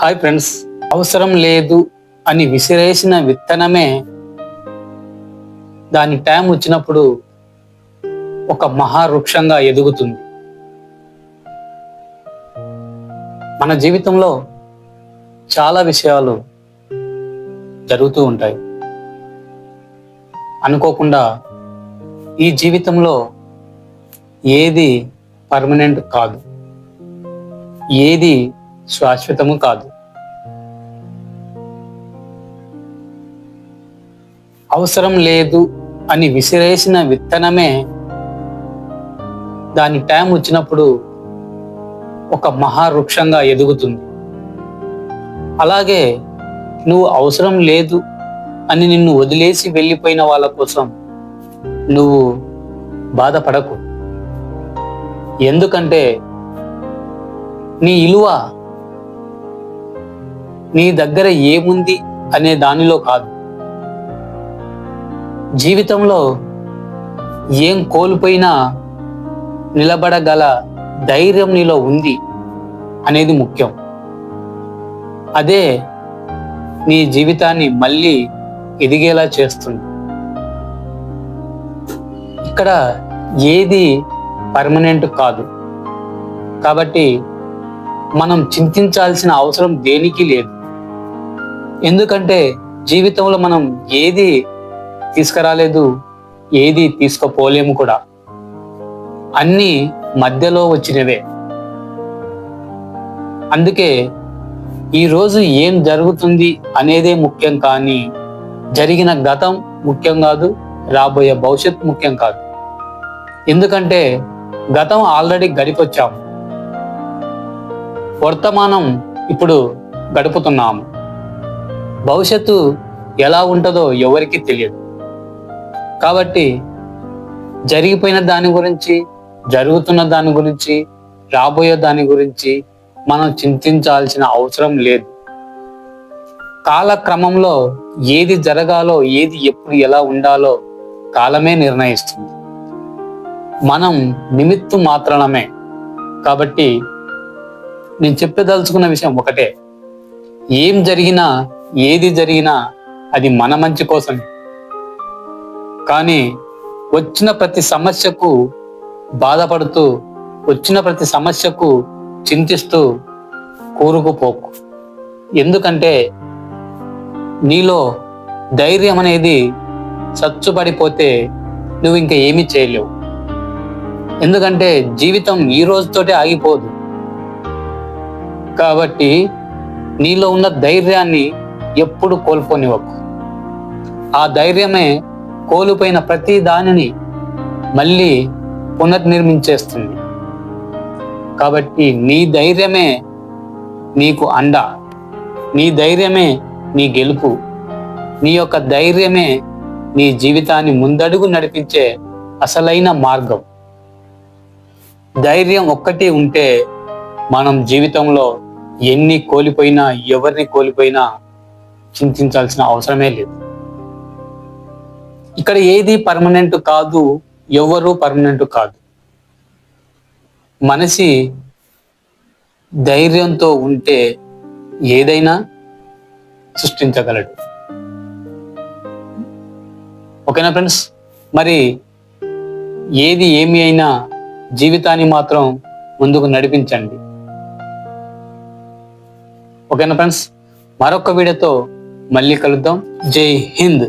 Hi friends, అవసరం లేదు అని విసిరేసిన విత్తనమే దాని టైం వచ్చినప్పుడు ఒక మహావృక్షంగా ఎదుగుతుంది. మన జీవితంలో చాలా విషయాలు జరుగుతూ ఉంటాయి. అనుకోకుండా ఈ జీవితంలో ఏది పర్మనెంట్ కాదు, ఏది శాశ్వతము కాదు. అవసరం లేదు అని విసిరేసిన విత్తనమే దాని టైం వచ్చినప్పుడు ఒక మహావృక్షంగా ఎదుగుతుంది. అలాగే నువ్వు అవసరం లేదు అని నిన్ను వదిలేసి వెళ్ళిపోయిన వాళ్ళ కోసం నువ్వు బాధపడకు. ఎందుకంటే నీ విలువ నీ దగ్గర ఏముంది అనే దానిలో కాదు, జీవితంలో ఏం కోల్పోయినా నిలబడగల ధైర్యం నీలో ఉంది అనేది ముఖ్యం. అదే నీ జీవితాన్ని మళ్ళీ ఎదిగేలా చేస్తుంది. ఇక్కడ ఏది పర్మనెంట్ కాదు, కాబట్టి మనం చింతించాల్సిన అవసరం దేనికి లేదు. ఎందుకంటే జీవితంలో మనం ఏది తీసుకురాలేదు, ఏది తీసుకుపోలేము కూడా. అన్నీ మధ్యలో వచ్చినవే. అందుకే ఈరోజు ఏం జరుగుతుంది అనేదే ముఖ్యం, కానీ జరిగిన గతం ముఖ్యం కాదు, రాబోయే భవిష్యత్ ముఖ్యం కాదు. ఎందుకంటే గతం ఆల్రెడీ గడిపొచ్చాము, వర్తమానం ఇప్పుడు గడుపుతున్నాము. భవిష్యత్తు ఎలా ఉంటుందో ఎవరికి తెలియదు. కాబట్టి జరిగిపోయిన దాని గురించి, జరుగుతున్న దాని గురించి, రాబోయే దాని గురించి మనం చింతించాల్సిన అవసరం లేదు. కాలక్రమంలో ఏది జరగాలో, ఏది ఎప్పుడు ఎలా ఉండాలో కాలమే నిర్ణయిస్తుంది. మనం నిమిత్తు మాత్రమే. కాబట్టి నేను చెప్పదలుచుకున్న విషయం ఒకటే, ఏం జరిగినా, ఏది జరిగినా అది మన మంచి కోసమే. కానీ వచ్చిన ప్రతి సమస్యకు బాధపడుతూ, వచ్చిన ప్రతి సమస్యకు చింతిస్తూ కూరుకుపోకు. ఎందుకంటే నీలో ధైర్యం అనేది సచ్చుపడిపోతే నువ్వు ఇంకా ఏమీ చేయలేవు. ఎందుకంటే జీవితం ఈ రోజుతోటే ఆగిపోదు. కాబట్టి నీలో ఉన్న ధైర్యాన్ని ఎప్పుడు కోల్పోనివ్వకు. ఆ ధైర్యమే కోల్పోయిన ప్రతి దానిని మళ్ళీ పునర్నిర్మించేస్తుంది. కాబట్టి నీ ధైర్యమే నీకు అండ, నీ ధైర్యమే నీ గెలుపు, నీ యొక్క ధైర్యమే నీ జీవితాన్ని ముందడుగు నడిపించే అసలైన మార్గం. ధైర్యం ఒక్కటి ఉంటే మనం జీవితంలో ఎన్ని కోల్పోయినా, ఎవరిని కోల్పోయినా చింతించాల్సిన అవసరమే లేదు. ఇక్కడ ఏది పర్మనెంట్ కాదు, ఎవరు పర్మనెంట్ కాదు. మనిషి ధైర్యంతో ఉంటే ఏదైనా సృష్టించగలడు. ఓకేనా ఫ్రెండ్స్? మరి ఏది ఏమి అయినా జీవితాన్ని మాత్రం ముందుకు నడిపించండి. ఓకేనా ఫ్రెండ్స్? మరొక వీడియోతో మళ్ళీ కలుద్దాం. జై హింద్.